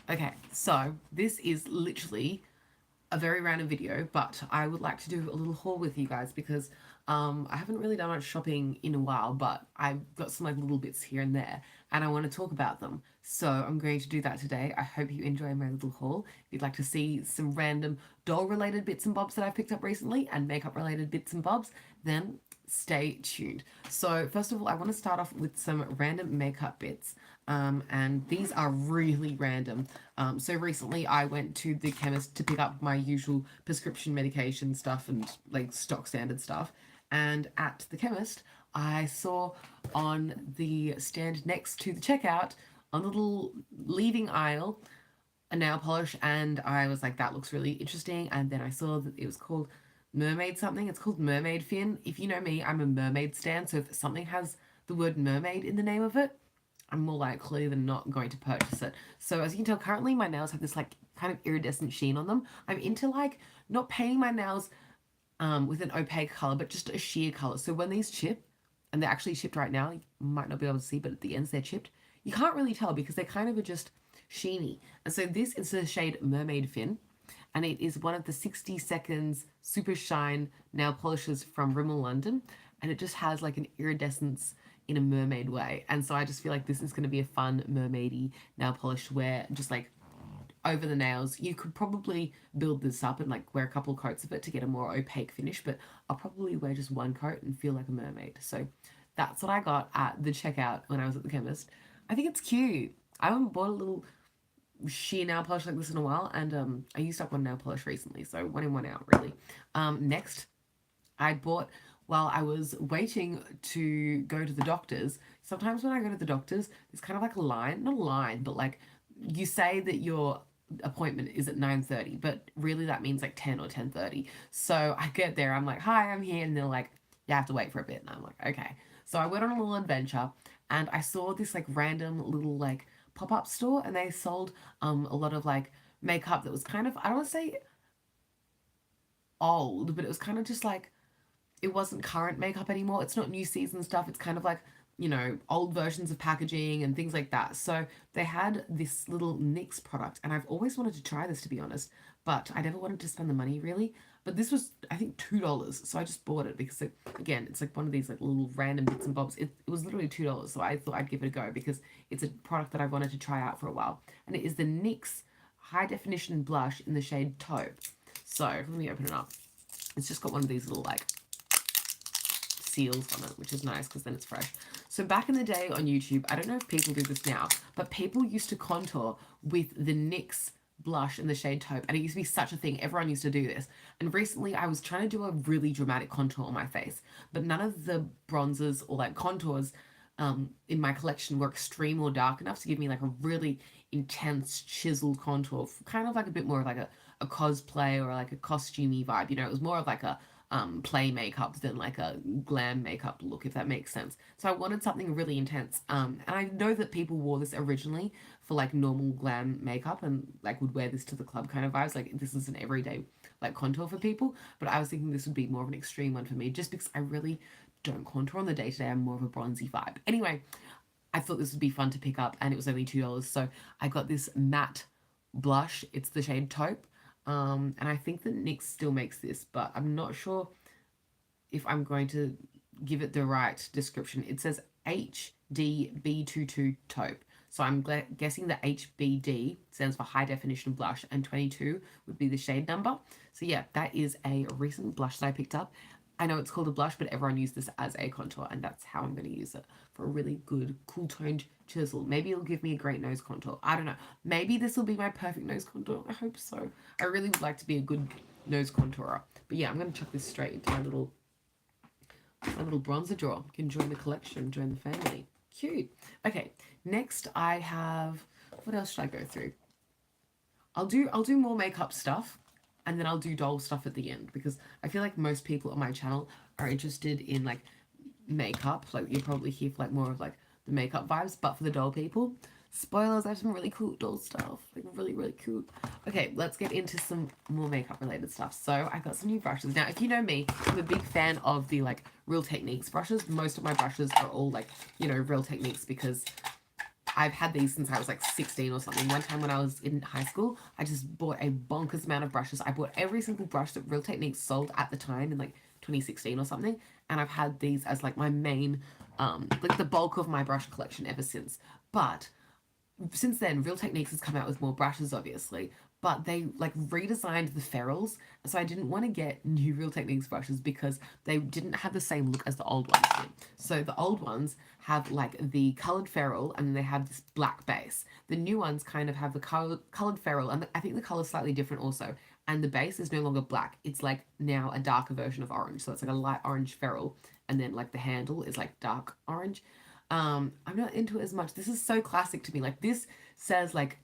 Okay, so this is literally a very random video, but I would like to do a little haul with you guys because I haven't really done much shopping in a while, but I've got some like little bits here and there, and I want to talk about them. So I'm going to do that today. I hope you enjoy my little haul. If you'd like to see some random doll-related bits and bobs that I've picked up recently and makeup-related bits and bobs, then stay tuned. So first of all, I want to start off with some random makeup bits. And these are really random. So recently I went to the chemist to pick up my usual prescription medication stuff and like stock standard stuff. And at the chemist, I saw on the stand next to the checkout, on the little leaving aisle, a nail polish, and I was like, that looks really interesting. And then I saw that it was called mermaid something. It's called mermaid fin. If you know me, I'm a mermaid stan, so if something has the word mermaid in the name of it, I'm more likely than not going to purchase it. So as you can tell, currently my nails have this like kind of iridescent sheen on them. I'm into like not painting my nails with an opaque color, but just a sheer color. So when these chip, and they're actually chipped right now, you might not be able to see, but at the ends they're chipped. You can't really tell because they kind of are just sheeny. And so this is the shade Mermaid Fin, and it is one of the 60 seconds super shine nail polishes from Rimmel London, and it just has like an iridescence in a mermaid way. And so I just feel like this is going to be a fun mermaidy nail polish to wear just like over the nails. You could probably build this up and like wear a couple coats of it to get a more opaque finish, but I'll probably wear just one coat and feel like a mermaid. So that's what I got at the checkout when I was at the chemist. I think it's cute. I haven't bought a little sheer nail polish like this in a while, and I used up one nail polish recently, so one in, one out, really. Next, I bought while I was waiting to go to the doctor's. Sometimes when I go to the doctor's, there's kind of like a line, not a line, but like you say that your appointment is at 9:30, but really that means like 10 or 10:30. So I get there, I'm like, hi, I'm here, and they're like, you have to wait for a bit, and I'm like, okay. So I went on a little adventure, and I saw this like random little like pop-up store, and they sold a lot of like makeup that was kind of, I don't want to say old, but it was kind of just like it wasn't current makeup anymore. It's not new season stuff. It's kind of like, old versions of packaging and things like that. So they had this little NYX product, and I've always wanted to try this, to be honest, but I never wanted to spend the money really. But this was, I think, $2. So I just bought it because, again, it's like one of these like little random bits and bobs. It was literally $2. So I thought I'd give it a go because it's a product that I wanted to try out for a while. And it is the NYX High Definition Blush in the shade Taupe. So let me open it up. It's just got one of these little like seals on it, which is nice because then it's fresh. So back in the day on YouTube, I don't know if people do this now, but people used to contour with the NYX blush in the shade Taupe, and it used to be such a thing. Everyone used to do this. And recently I was trying to do a really dramatic contour on my face, but none of the bronzers or like contours in my collection were extreme or dark enough to give me like a really intense chiseled contour, kind of like a bit more of like a cosplay or like a costumey vibe. It was more of like a play makeup than like a glam makeup look, if that makes sense. So I wanted something really intense. And I know that people wore this originally for like normal glam makeup and like would wear this to the club kind of vibes. Like this is an everyday like contour for people, but I was thinking this would be more of an extreme one for me just because I really don't contour on the day to day. I'm more of a bronzy vibe. Anyway, I thought this would be fun to pick up, and it was only $2. So I got this matte blush. It's the shade Taupe. And I think that NYX still makes this, but I'm not sure if I'm going to give it the right description. It says HDB22 Taupe. So I'm guessing that HBD stands for High Definition Blush, and 22 would be the shade number. So yeah, that is a recent blush that I picked up. I know it's called a blush, but everyone uses this as a contour, and that's how I'm going to use it for a really good, cool toned chisel. Maybe it'll give me a great nose contour. I don't know. Maybe this will be my perfect nose contour. I hope so. I really would like to be a good nose contourer. But yeah, I'm going to chuck this straight into my little bronzer drawer. You can join the collection, join the family. Cute. Okay, next I have, what else should I go through? I'll do more makeup stuff, and then I'll do doll stuff at the end because I feel like most people on my channel are interested in like makeup. Like you're probably here for like more of like the makeup vibes, but for the doll people, spoilers, I have some really cool doll stuff. Like really, really cool. Okay, let's get into some more makeup related stuff. So I got some new brushes. Now, if you know me, I'm a big fan of the like Real Techniques brushes. Most of my brushes are all like, Real Techniques because I've had these since I was like 16 or something. One time when I was in high school, I just bought a bonkers amount of brushes. I bought every single brush that Real Techniques sold at the time in like 2016 or something. And I've had these as like my main, like the bulk of my brush collection ever since. But since then, Real Techniques has come out with more brushes, obviously, but they like redesigned the ferrules. So I didn't want to get new Real Techniques brushes because they didn't have the same look as the old ones did. So the old ones have like the colored ferrule and then they have this black base. The new ones kind of have the colored ferrule, and I think the color's slightly different also. And the base is no longer black. It's like now a darker version of orange. So it's like a light orange ferrule, and then like the handle is like dark orange. I'm not into it as much. This is so classic to me. Like this says like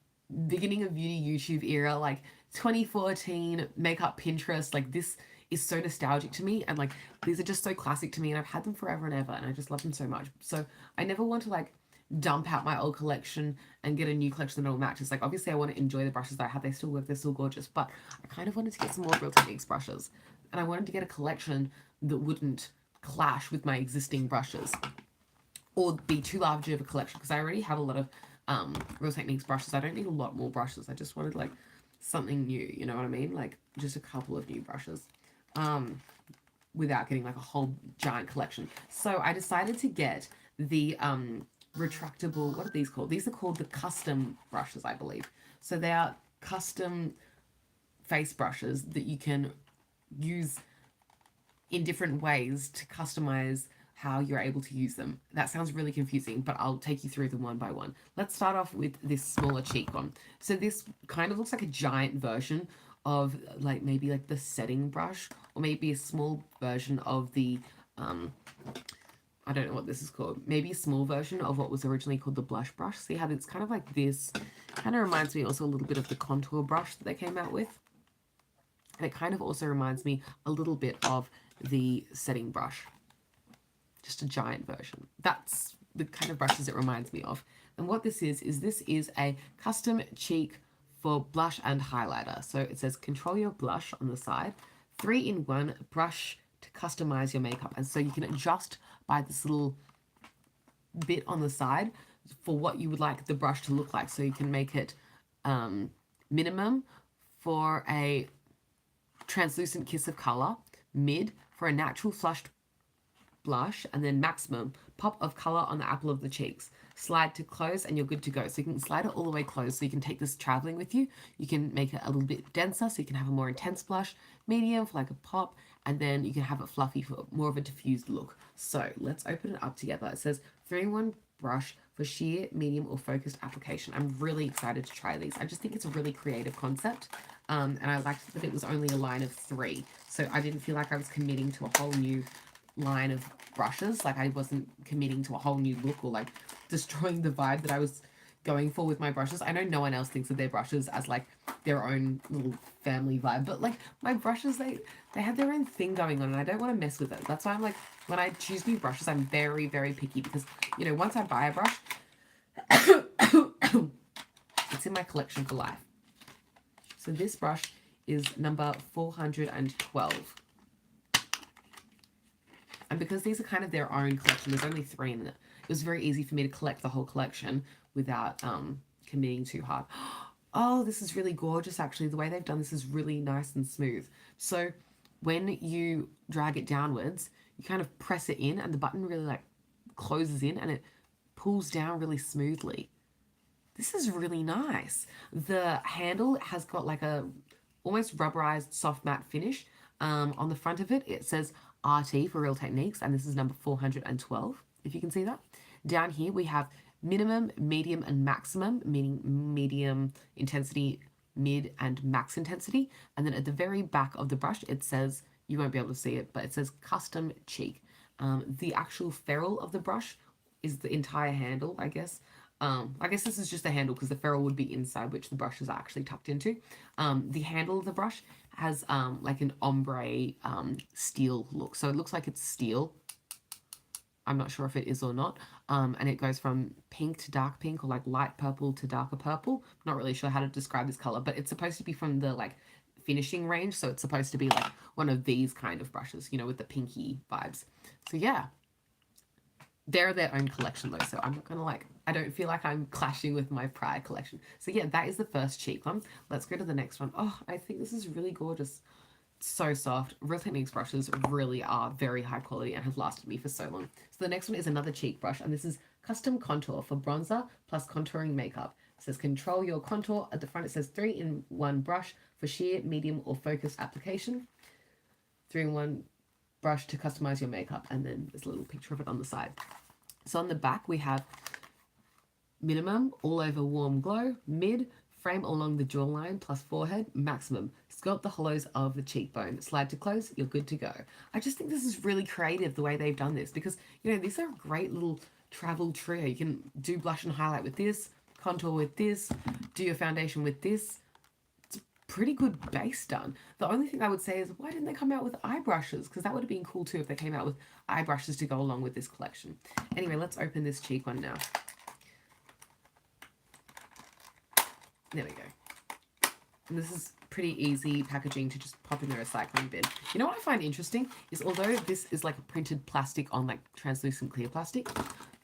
beginning of beauty YouTube era, like 2014 makeup Pinterest. Like this is so nostalgic to me, and like these are just so classic to me, and I've had them forever and ever, and I just love them so much. So I never want to like dump out my old collection and get a new collection that all matches. Like obviously I want to enjoy the brushes that I have. They still work, they're still gorgeous, but I kind of wanted to get some more Real Techniques brushes, and I wanted to get a collection that wouldn't clash with my existing brushes or be too large of a collection, because I already have a lot of Real Techniques brushes. I don't need a lot more brushes. I just wanted like something new, you know what I mean? Like just a couple of new brushes without getting like a whole giant collection. So I decided to get the retractable, what are these called? These are called the custom brushes, I believe. So they are custom face brushes that you can use in different ways to customize how you're able to use them. That sounds really confusing, but I'll take you through them one by one. Let's start off with this smaller cheek one. So this kind of looks like a giant version of like maybe like the setting brush, or maybe a small version of the I don't know what this is called. Maybe a small version of what was originally called the blush brush. See how it's kind of like this. Kind of reminds me also a little bit of the contour brush that they came out with. And it kind of also reminds me a little bit of the setting brush. Just a giant version. That's the kind of brushes it reminds me of. And what this is this is a custom cheek for blush and highlighter. So it says control your blush on the side, 3-in-1 brush to customize your makeup. And so you can adjust by this little bit on the side for what you would like the brush to look like. So you can make it minimum for a translucent kiss of color, mid for a natural flushed blush, and then maximum pop of color on the apple of the cheeks. Slide to close and you're good to go. So you can slide it all the way closed, so you can take this traveling with you. You can make it a little bit denser so you can have a more intense blush, medium for like a pop, and then you can have it fluffy for more of a diffused look. So let's open it up together. It says 3-in-1 brush for sheer, medium, or focused application. I'm really excited to try these. I just think it's a really creative concept. And I liked that it was only a line of 3. So I didn't feel like I was committing to a whole new line of brushes. Like I wasn't committing to a whole new look or like destroying the vibe that I was going for with my brushes. I know no one else thinks of their brushes as like their own little family vibe, but like my brushes, they have their own thing going on, and I don't want to mess with it. That's why I'm like, when I choose new brushes, I'm very, very picky, because, you know, once I buy a brush, it's in my collection for life. So this brush is number 412. And because these are kind of their own collection, there's only 3 in it. It was very easy for me to collect the whole collection without committing too hard. Oh, this is really gorgeous, actually. The way they've done this is really nice and smooth. So when you drag it downwards, you kind of press it in, and the button really like closes in, and it pulls down really smoothly. This is really nice. The handle has got like a almost rubberized soft matte finish. On the front of it, it says RT for Real Techniques, and this is number 412, if you can see that. Down here we have minimum, medium, and maximum, meaning medium intensity, mid, and max intensity. And then at the very back of the brush, it says, you won't be able to see it, but it says custom cheek. The actual ferrule of the brush is the entire handle, I guess. I guess this is just the handle, because the ferrule would be inside, which the brush is actually tucked into. The handle of the brush has like an ombre steel look. So it looks like it's steel. I'm not sure if it is or not. And it goes from pink to dark pink, or like light purple to darker purple. I'm not really sure how to describe this color, but it's supposed to be from the like finishing range. So it's supposed to be like one of these kind of brushes, you know, with the pinky vibes. So yeah. They're their own collection though, so I'm not gonna like, I don't feel like I'm clashing with my prior collection. So yeah, that is the first cheek one. Let's go to the next one. Oh, I think this is really gorgeous. So soft. Real Techniques brushes really are very high quality and have lasted me for so long. So the next one is another cheek brush, and this is Custom Contour for bronzer plus contouring makeup. It says control your contour. At the front it says 3-in-1 brush for sheer, medium, or focused application. 3-in-1 brush to customize your makeup, and then there's a little picture of it on the side. So on the back we have minimum, all over warm glow, mid, frame along the jawline plus forehead, maximum, sculpt the hollows of the cheekbone, slide to close, you're good to go. I just think this is really creative the way they've done this, because, you know, these are a great little travel trio. You can do blush and highlight with this, contour with this, do your foundation with this. It's a pretty good base done. The only thing I would say is, why didn't they come out with eye brushes? Because that would have been cool too if they came out with eye brushes to go along with this collection. Anyway, let's open this cheek one now. There we go. And this is pretty easy packaging to just pop in the recycling bin. You know what I find interesting is, although this is like a printed plastic on like translucent clear plastic,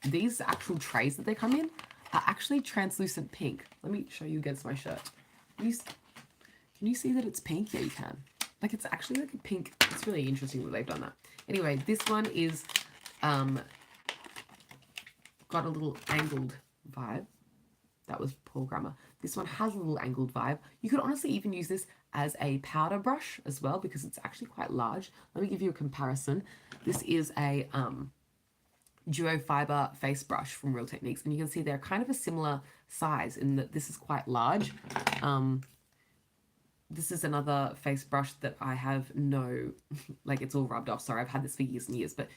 these actual trays that they come in are actually translucent pink. Let me show you against my shirt. Can you see that it's pink? Yeah, you can. Like, it's actually like a pink. It's really interesting that they've done that. Anyway, this one is got a little angled vibe. That was poor grammar. This one has a little angled vibe. You could honestly even use this as a powder brush as well, because it's actually quite large. Let me give you a comparison. This is a duo fiber face brush from Real Techniques, and you can see they're kind of a similar size in that this is quite large. This is another face brush that I have like, it's all rubbed off. Sorry, I've had this for years and years, but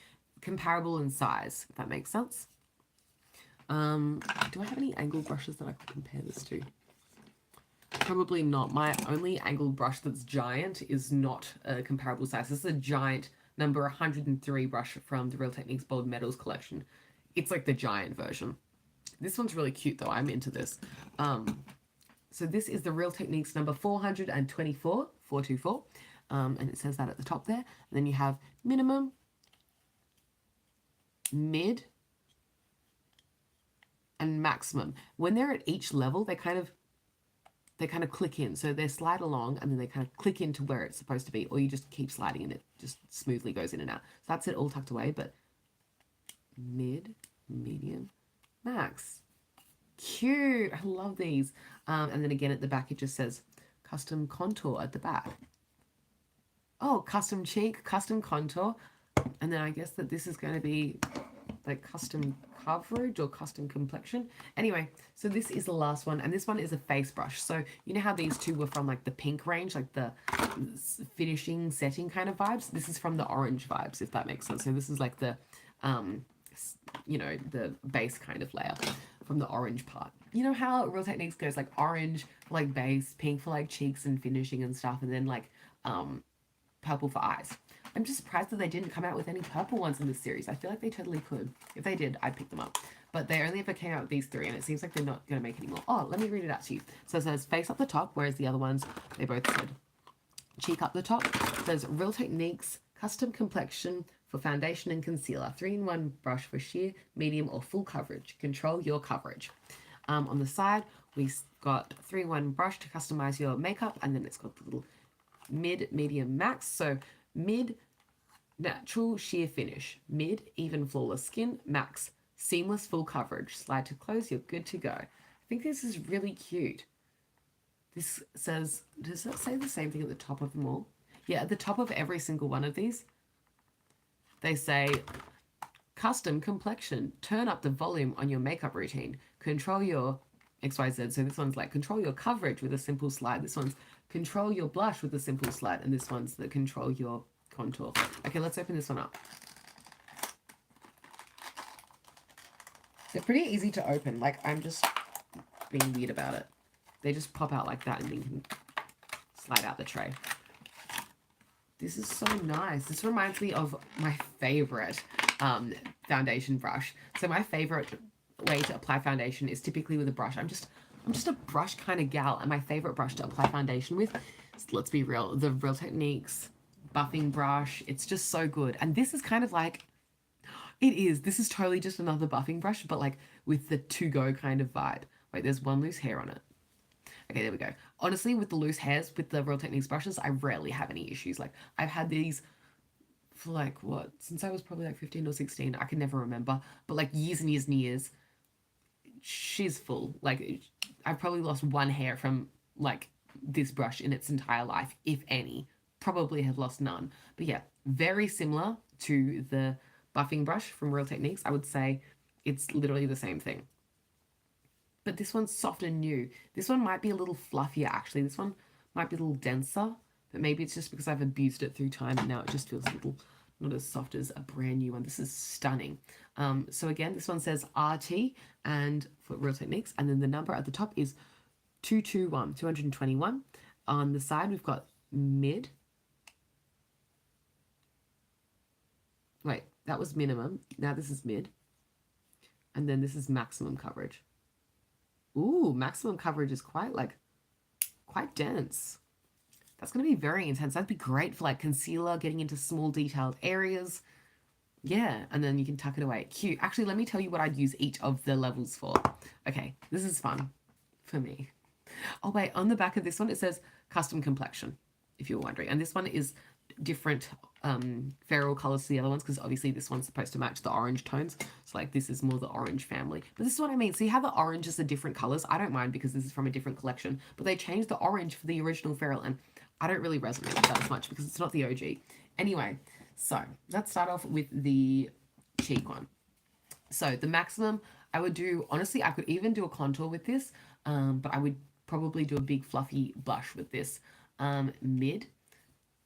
comparable in size, if that makes sense. Do I have any angled brushes that I could compare this to? Probably not. My only angled brush that's giant is not a comparable size. This is a giant number 103 brush from the Real Techniques Bold Metals collection. It's like the giant version. This one's really cute though. I'm into this. So this is the Real Techniques number 424. And it says that at the top there. And then you have minimum, mid, and maximum. When they're at each level, they kind of click in. So they slide along and then they kind of click into where it's supposed to be, or you just keep sliding and it just smoothly goes in and out. So that's it, all tucked away, but mid, medium, max. Cute. I love these. And then again at the back, it just says custom contour at the back. Oh, custom cheek, custom contour. And then I guess that this is going to be like custom coverage or custom complexion. Anyway, so this is the last one, and this one is a face brush. So you know how these two were from like the pink range, like the finishing setting kind of vibes? This is from the orange vibes, if that makes sense. So this is like the you know, the base kind of layer from the orange part. You know how Real Techniques goes like orange for like base, pink for like cheeks and finishing and stuff, and then like purple for eyes. I'm just surprised that they didn't come out with any purple ones in this series. I feel like they totally could. If they did, I'd pick them up. But they only ever came out with these three, and it seems like they're not going to make any more. Oh, let me read it out to you. So it says face up the top, whereas the other ones, they both said cheek up the top. It says Real Techniques custom complexion for foundation and concealer. 3-in-1 brush for sheer, medium, or full coverage. Control your coverage. On the side, we got 3-in-1 brush to customize your makeup, and then it's got the little mid, medium, max. So mid, natural sheer finish. Mid, even flawless skin. Max, seamless full coverage. Slide to close, you're good to go. I think this is really cute. This says, does that say the same thing at the top of them all? Yeah, at the top of every single one of these, they say custom complexion. Turn up the volume on your makeup routine. Control your XYZ. So this one's like control your coverage with a simple slide. This one's control your blush with a simple slide. And this one's the control your contour. Okay, let's open this one up. They're pretty easy to open. Like, I'm just being weird about it. They just pop out like that and then you can slide out the tray. This is so nice. This reminds me of my favorite foundation brush. So my favorite way to apply foundation is typically with a brush. I'm just a brush kind of gal, and my favorite brush to apply foundation with, let's be real, the Real Techniques buffing brush. It's just so good. And this is kind of like, this is totally just another buffing brush, but like with the to-go kind of vibe. Wait, there's one loose hair on it. Okay, there we go. Honestly, with the loose hairs, with the Real Techniques brushes, I rarely have any issues. Like, I've had these for like, what, since I was probably like 15 or 16. I can never remember. But like years and years and years, she's full. Like, I've probably lost one hair from like this brush in its entire life, if any. Probably have lost none. But yeah, very similar to the buffing brush from Real Techniques. I would say it's literally the same thing. But this one's soft and new. This one might be a little fluffier, actually. This one might be a little denser, but maybe it's just because I've abused it through time and now it just feels a little not as soft as a brand new one. This is stunning. So again, this one says RT and for Real Techniques, and then the number at the top is 221. On the side, we've got mid. Wait, that was minimum. Now this is mid. And then this is maximum coverage. Ooh, maximum coverage is quite dense. That's going to be very intense. That'd be great for like concealer, getting into small detailed areas. Yeah, and then you can tuck it away. Cute. Actually, let me tell you what I'd use each of the levels for. Okay, this is fun for me. Oh wait, on the back of this one, it says custom complexion, if you're wondering. And this one is different feral colors to the other ones, because obviously this one's supposed to match the orange tones. So like this is more the orange family. But this is what I mean. See how the oranges are different colors? I don't mind because this is from a different collection. But they changed the orange for the original feral, and I don't really resonate with that as much because it's not the OG. Anyway, so let's start off with the cheek one. So the maximum, I would do, honestly, I could even do a contour with this, but I would probably do a big fluffy blush with this. Mid,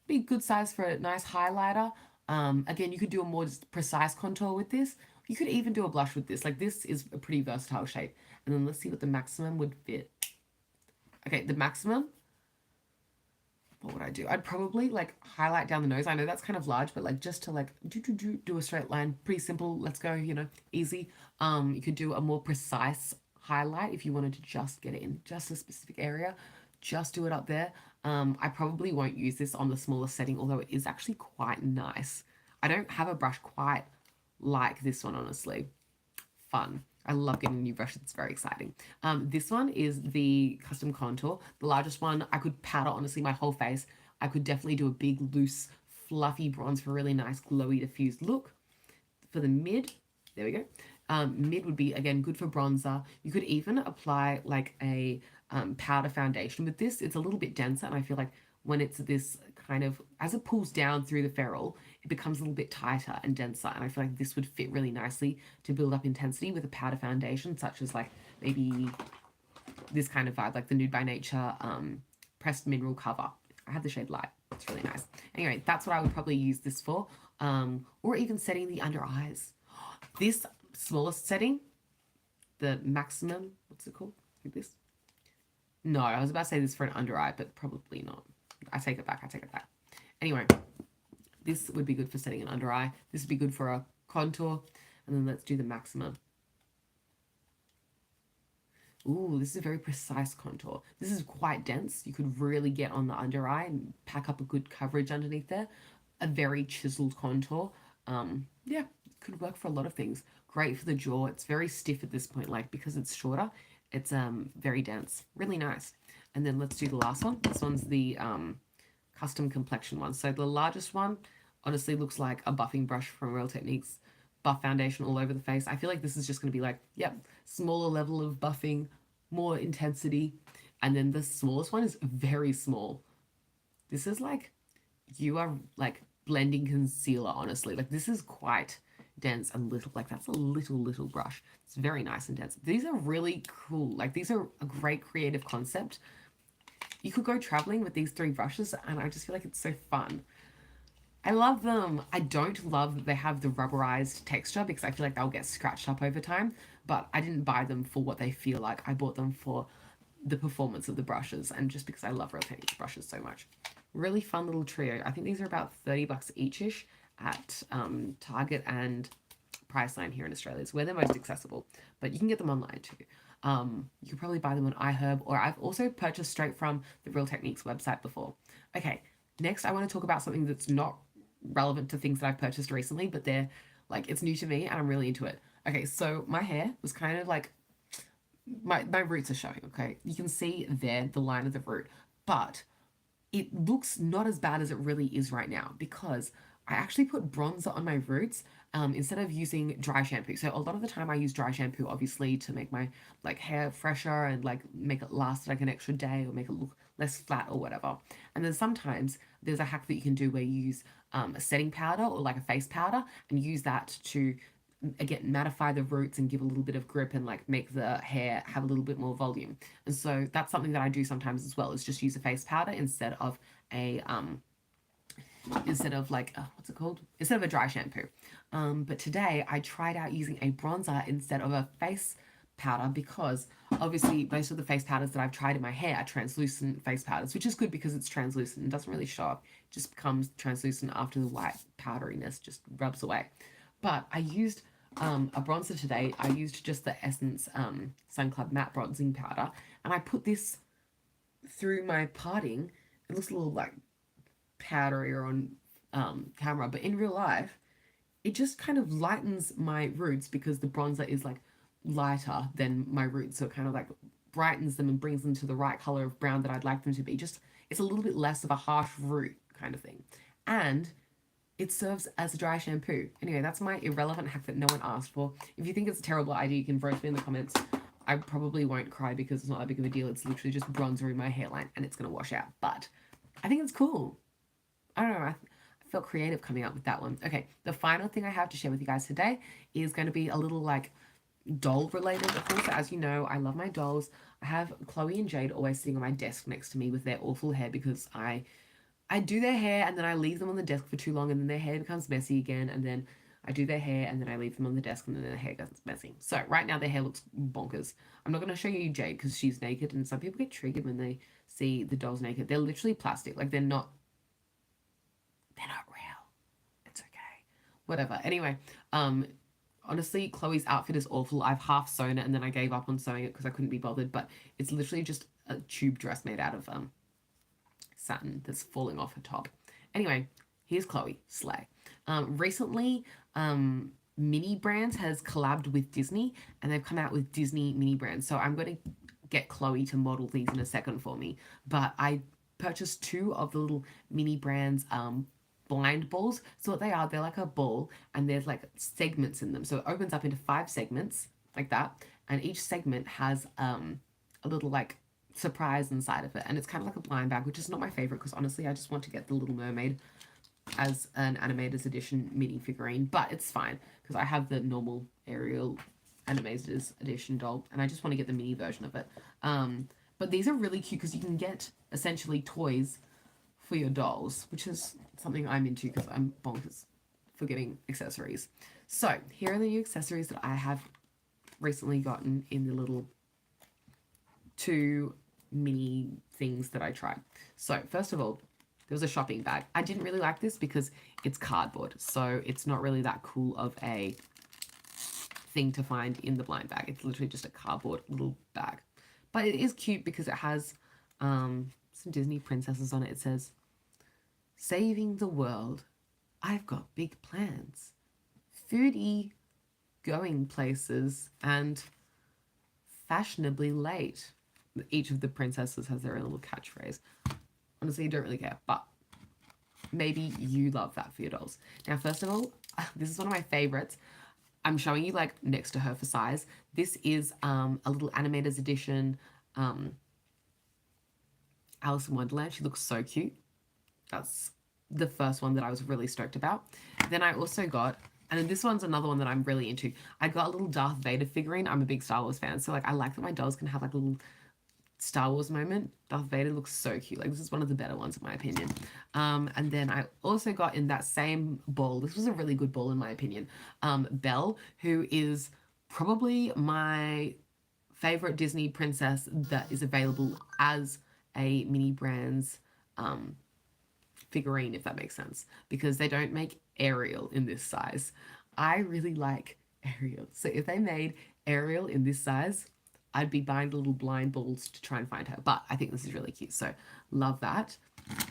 be good size for a nice highlighter. Again, you could do a more precise contour with this. You could even do a blush with this. Like this is a pretty versatile shape. And then let's see what the maximum would fit. Okay, the maximum, what would I do? I'd probably like highlight down the nose. I know that's kind of large, but like just to like do a straight line. Pretty simple. Let's go, you know, easy. You could do a more precise highlight if you wanted to just get it in just a specific area. Just do it up there. I probably won't use this on the smaller setting, although it is actually quite nice. I don't have a brush quite like this one, honestly. Fun. I love getting a new brush. It's very exciting. This one is the custom contour. The largest one, I could powder, honestly, my whole face. I could definitely do a big, loose, fluffy bronze for a really nice, glowy, diffused look. For the mid, there we go. Mid would be, again, good for bronzer. You could even apply like a powder foundation with this. It's a little bit denser, and I feel like when it's this kind of, as it pulls down through the ferrule, it becomes a little bit tighter and denser, and I feel like this would fit really nicely to build up intensity with a powder foundation, such as like maybe this kind of vibe, like the Nude by Nature pressed mineral cover. I have the shade Light. It's really nice. Anyway, that's what I would probably use this for, or even setting the under eyes. This smallest setting, the maximum, what's it called? Like this? No, I was about to say this for an under eye, but probably not. I take it back. Anyway, this would be good for setting an under eye. This would be good for a contour. And then let's do the maximum. Ooh, this is a very precise contour. This is quite dense. You could really get on the under eye and pack up a good coverage underneath there. A very chiseled contour. Yeah, could work for a lot of things. Great for the jaw. It's very stiff at this point, like because it's shorter. It's very dense, really nice. And then let's do the last one. This one's the custom complexion one. So the largest one honestly looks like a buffing brush from Real Techniques. Buff foundation all over the face. I feel like this is just going to be like, yep, smaller level of buffing, more intensity. And then the smallest one is very small. This is like, you are like blending concealer, honestly. Like this is quite dense and little, like that's a little brush. It's very nice and dense. These are really cool. Like these are a great creative concept. You could go traveling with these 3 brushes, and I just feel like it's so fun. I love them. I don't love that they have the rubberized texture because I feel like they'll get scratched up over time, but I didn't buy them for what they feel like. I bought them for the performance of the brushes and just because I love Real Techniques brushes so much. Really fun little trio. I think these are about $30 each-ish at Target and Priceline here in Australia. It's where they're most accessible, but you can get them online too. You could probably buy them on iHerb, or I've also purchased straight from the Real Techniques website before. Okay, next I want to talk about something that's not relevant to things that I've purchased recently, but they're like, it's new to me and I'm really into it. Okay, so my hair was kind of like my roots are showing, okay? You can see there the line of the root, but it looks not as bad as it really is right now because I actually put bronzer on my roots instead of using dry shampoo. So a lot of the time I use dry shampoo, obviously, to make my like hair fresher and like make it last like an extra day or make it look less flat or whatever. And then sometimes there's a hack that you can do where you use a setting powder or like a face powder and use that to again mattify the roots and give a little bit of grip and like make the hair have a little bit more volume. And so that's something that I do sometimes as well, is just use a face powder a instead of like what's it called, instead of a dry shampoo. But today I tried out using a bronzer instead of a face powder because obviously most of the face powders that I've tried in my hair are translucent face powders, which is good because it's translucent and doesn't really show up. It just becomes translucent after the white powderiness just rubs away. But I used a bronzer today. I used just the Essence Sun Club Matte Bronzing Powder, and I put this through my parting. It looks a little like powderier on camera, but in real life, it just kind of lightens my roots because the bronzer is like lighter than my roots, so it kind of like brightens them and brings them to the right color of brown that I'd like them to be. Just it's a little bit less of a harsh root kind of thing, and it serves as a dry shampoo. Anyway, that's my irrelevant hack that no one asked for. If you think it's a terrible idea, you can vote me in the comments. I probably won't cry because it's not that big of a deal. It's literally just bronzer in my hairline and it's going to wash out. But I think it's cool. I don't know. I felt creative coming up with that one. Okay, the final thing I have to share with you guys today is going to be a little like doll related. Of course, as you know, I love my dolls. I have Chloe and Jade always sitting on my desk next to me with their awful hair because I do their hair and then I leave them on the desk for too long and then their hair becomes messy again, and then I do their hair and then I leave them on the desk and then their hair gets messy. So right now their hair looks bonkers. I'm not going to show you Jade because she's naked, and some people get triggered when they see the dolls naked. They're literally plastic. Like they're not real. It's okay. Whatever. Anyway, honestly, Chloe's outfit is awful. I've half sewn it and then I gave up on sewing it because I couldn't be bothered, but it's literally just a tube dress made out of satin that's falling off her top. Anyway, here's Chloe. Slay. Recently, Mini Brands has collabed with Disney and they've come out with Disney Mini Brands. So I'm going to get Chloe to model these in a second for me. But I purchased 2 of the little Mini Brands blind balls. So what they are, they're like a ball and there's like segments in them. So it opens up into 5 segments like that. And each segment has a little like surprise inside of it, and it's kind of like a blind bag, which is not my favorite because honestly I just want to get the Little Mermaid as an animators edition mini figurine, but it's fine because I have the normal Ariel animators edition doll and I just want to get the mini version of it. But these are really cute because you can get essentially toys for your dolls, which is something I'm into because I'm bonkers for getting accessories. So here are the new accessories that I have recently gotten in the little 2 mini things that I tried. So first of all, there was a shopping bag. I didn't really like this because it's cardboard, so it's not really that cool of a thing to find in the blind bag. It's literally just a cardboard little bag, but it is cute because it has some Disney princesses on it. It says, "Saving the world, I've got big plans, foodie, going places, and fashionably late." Each of the princesses has their own little catchphrase. Honestly, I don't really care, but maybe you love that for your dolls. Now, first of all, this is one of my favorites. I'm showing you like next to her for size. This is a little animators edition Alice in Wonderland. She looks so cute. That's the first one that I was really stoked about. Then I also got, and this one's another one that I'm really into, I got a little Darth Vader figurine. I'm a big Star Wars fan, so like I like that my dolls can have like a little Star Wars moment. Darth Vader looks so cute. Like this is one of the better ones in my opinion. And then I also got in that same ball, this was a really good ball in my opinion, Belle, who is probably my favorite Disney princess that is available as a Mini Brands figurine, if that makes sense, because they don't make Ariel in this size. I really like Ariel, so if they made Ariel in this size, I'd be buying the little blind balls to try and find her. But I think this is really cute, so love that.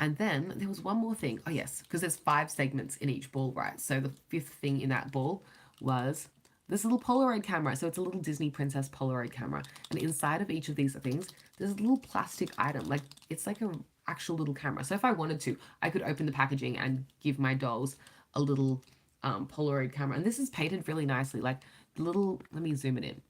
And then there was one more thing. Oh yes, because there's 5 segments in each ball, right? So the 5th thing in that ball was this little Polaroid camera. So it's a little Disney princess Polaroid camera. And inside of each of these things, there's a little plastic item. Like, it's like a actual little camera. So if I wanted to, I could open the packaging and give my dolls a little Polaroid camera. And this is painted really nicely. Like, the little, let me zoom it in.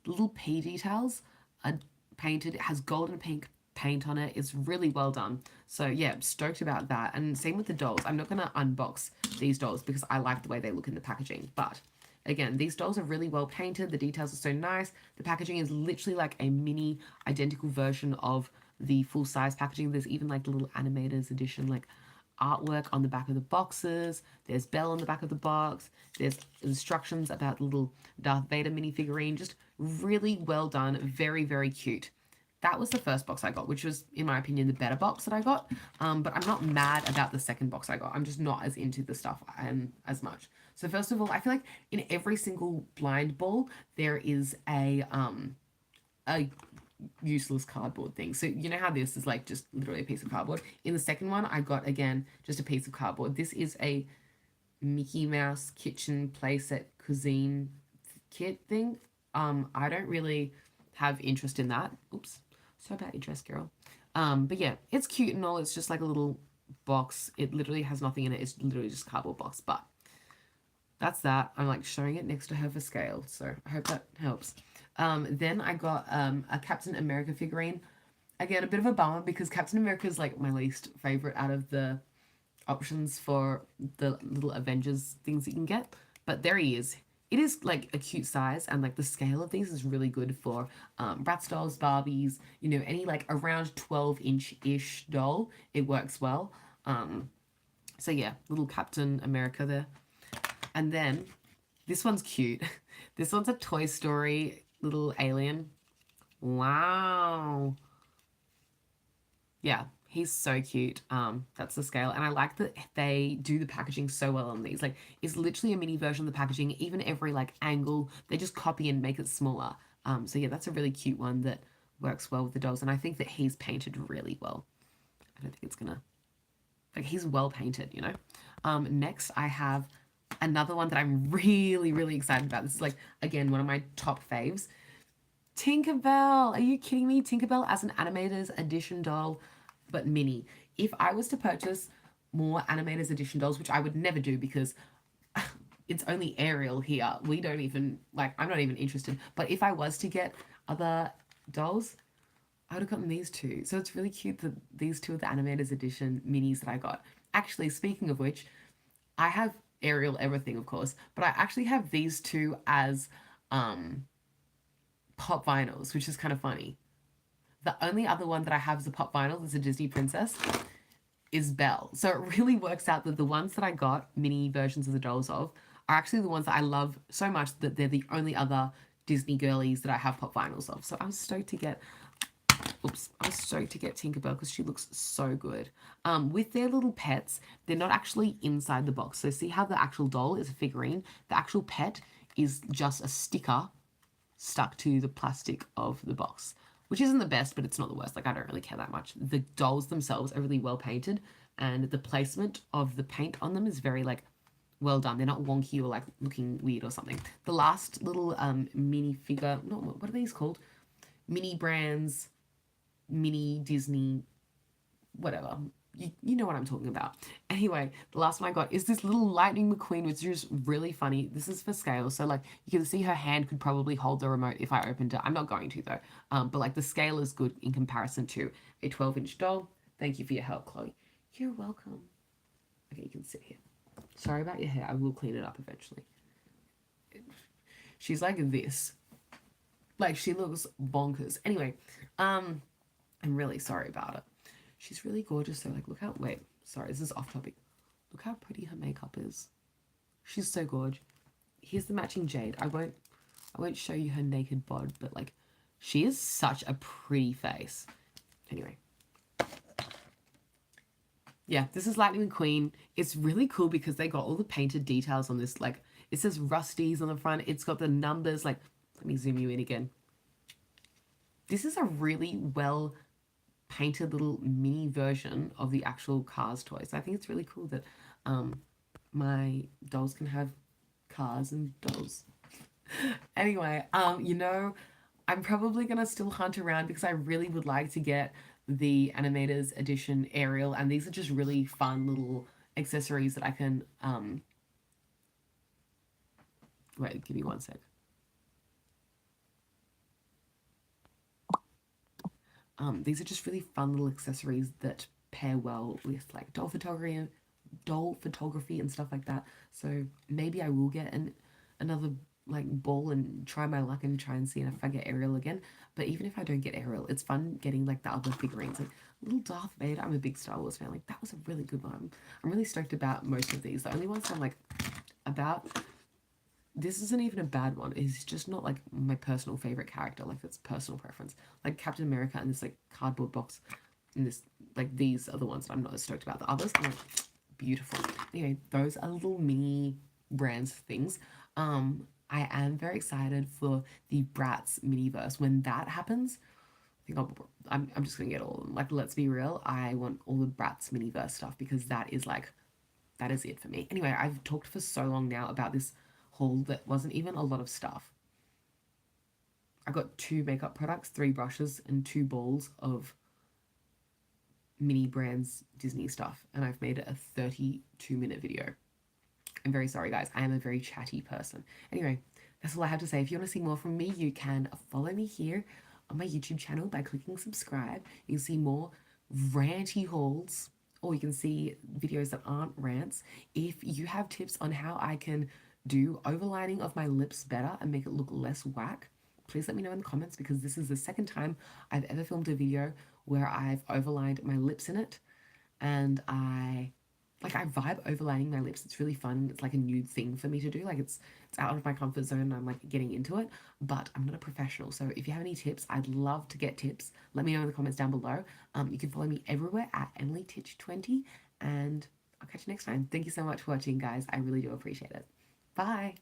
The little P details are painted. It has golden pink paint on it. It's really well done. So yeah, I'm stoked about that. And same with the dolls. I'm not going to unbox these dolls because I like the way they look in the packaging. But again, these dolls are really well painted. The details are so nice. The packaging is literally like a mini identical version of the full size packaging. There's even like the little animators edition like artwork on the back of the boxes. There's Belle on the back of the box. There's instructions about the little Darth Vader mini figurine. Just really well done. Very, very cute. That was the first box I got, which was, in my opinion, the better box that I got. But I'm not mad about the second box I got. I'm just not as into the stuff as much. So first of all, I feel like in every single blind ball, there is a useless cardboard thing. So you know how this is like just literally a piece of cardboard? In the second one, I got, again, just a piece of cardboard. This is a Mickey Mouse kitchen playset cuisine kit thing. I don't really have interest in that. Oops. So about your dress, girl. But yeah, it's cute and all. It's just like a little box. It literally has nothing in it. It's literally just a cardboard box. But that's that. I'm like showing it next to her for scale. So I hope that helps. Then I got a Captain America figurine. Again, a bit of a bummer because Captain America is like my least favorite out of the options for the little Avengers things that you can get. But there he is. It is like a cute size, and like the scale of these is really good for Bratz dolls, Barbies, you know, any like around 12-inch-ish doll. It works well. So yeah, little Captain America there. And then this one's cute. This one's a Toy Story little alien. Wow. Yeah, he's so cute. That's the scale. And I like that they do the packaging so well on these. Like, it's literally a mini version of the packaging. Even every, like, angle, they just copy and make it smaller. So, yeah, that's a really cute one that works well with the dolls. And I think that he's painted really well. I don't think it's gonna... Like, he's well painted, you know? Next, I have another one that I'm really, really excited about. This is, like, again, one of my top faves. Tinkerbell! Are you kidding me? Tinkerbell as an Animators Edition doll, but mini. If I was to purchase more Animators Edition dolls, which I would never do because it's only Ariel here. We don't even, like, I'm not even interested. But if I was to get other dolls, I would have gotten these two. So it's really cute that these two are the Animators Edition minis that I got. Actually, speaking of which, I have Ariel everything, of course, but I actually have these two as pop vinyls, which is kind of funny. The only other one that I have as a pop vinyl that's a Disney princess is Belle. So it really works out that the ones that I got mini versions of the dolls of are actually the ones that I love so much that they're the only other Disney girlies that I have pop vinyls of. So I was stoked to get, Tinkerbell because she looks so good. With their little pets, they're not actually inside the box. So see how the actual doll is a figurine? The actual pet is just a sticker stuck to the plastic of the box, which isn't the best, but it's not the worst. Like, I don't really care that much. The dolls themselves are really well painted, and the placement of the paint on them is very, like, well done. They're not wonky or, like, looking weird or something. The last little mini figure, no, what are these called? Mini brands, mini Disney, whatever. You know what I'm talking about. Anyway, the last one I got is this little Lightning McQueen, which is really funny. This is for scale. So, like, you can see her hand could probably hold the remote if I opened it. I'm not going to, though. But, like, the scale is good in comparison to a 12-inch doll. Thank you for your help, Chloe. You're welcome. Okay, you can sit here. Sorry about your hair. I will clean it up eventually. She's like this. Like, she looks bonkers. Anyway, I'm really sorry about it. She's really gorgeous, so, like, look how... Wait, sorry, this is off topic. Look how pretty her makeup is. She's so gorgeous. Here's the matching jade. I won't show you her naked bod, but, like, she is such a pretty face. Anyway. Yeah, this is Lightning McQueen. It's really cool because they got all the painted details on this. Like, it says Rusty's on the front. It's got the numbers. Like, let me zoom you in again. This is a really well painted little mini version of the actual Cars toys. I think it's really cool that my dolls can have cars and dolls. Anyway, I'm probably gonna still hunt around because I really would like to get the Animators Edition Ariel, and these are just really fun little accessories that I can wait, give me one sec. These are just really fun little accessories that pair well with like doll photography and stuff like that. So maybe I will get another like ball and try my luck and try and see if I get Ariel again. But even if I don't get Ariel, it's fun getting like the other figurines, like little Darth Vader. I'm a big Star Wars fan. Like that was a really good one. I'm really stoked about most of these. The only ones I'm like about, this isn't even a bad one. It's just not like my personal favorite character. Like that's personal preference. Like Captain America and this like cardboard box, and this like these are the ones that I'm not as stoked about. The others, I'm like beautiful. Anyway, those are little mini brands things. I am very excited for the Bratz miniverse. When that happens, I think I'm just gonna get all of them. Like, let's be real. I want all the Bratz miniverse stuff because that is like that is it for me. Anyway, I've talked for so long now about this haul that wasn't even a lot of stuff. I got 2 makeup products, 3 brushes, and 2 balls of mini brands Disney stuff, and I've made it a 32-minute video. I'm very sorry, guys. I am a very chatty person. Anyway, that's all I have to say. If you want to see more from me, you can follow me here on my YouTube channel by clicking subscribe. You can see more ranty hauls, or you can see videos that aren't rants. If you have tips on how I can do overlining of my lips better and make it look less whack, please let me know in the comments because this is the second time I've ever filmed a video where I've overlined my lips in it, and I vibe overlining my lips. It's really fun. It's like a new thing for me to do. Like it's out of my comfort zone and I'm like getting into it, but I'm not a professional. So if you have any tips, I'd love to get tips. Let me know in the comments down below. You can follow me everywhere at EmilyTitch20, and I'll catch you next time. Thank you so much for watching, guys. I really do appreciate it. Bye.